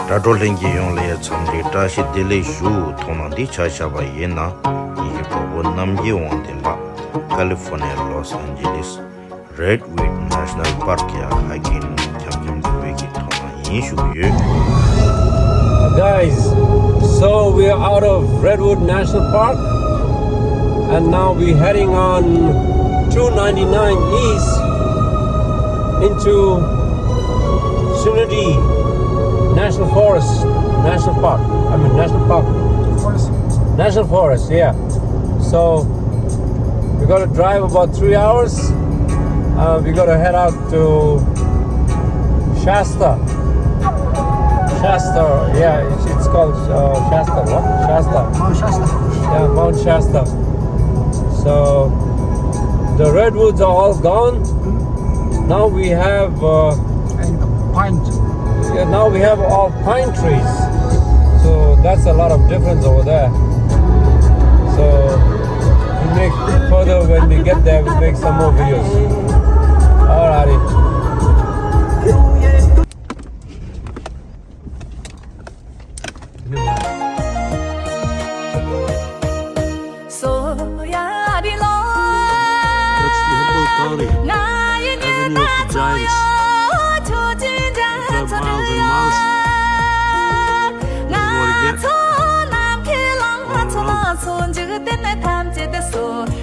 Radolengi Yongle Chamri Tashi Dele Shu Tonandi Chashaba Yena Yipo Namgi Wandela California Los Angeles Redwood National Park ya hiking Chamjam Wiki Tona Yishu Guys, so we are out of Redwood National Park and now we're heading on 299 East into Trinity National Forest, National Park. National Forest, yeah. So we got to drive about 3 hours. We got to head out to Shasta. Yeah, it's called Shasta. What? Shasta. Mount Shasta. Yeah, Mount Shasta. So the redwoods are all gone. Now we have And the pine. now we have all pine trees. So that's a lot of difference over there. So we make further when we get there. We'll make some more videos. Alrighty. That's the Humboldt County Avenue of the Giants. Drive miles and miles. This is what you get. All around.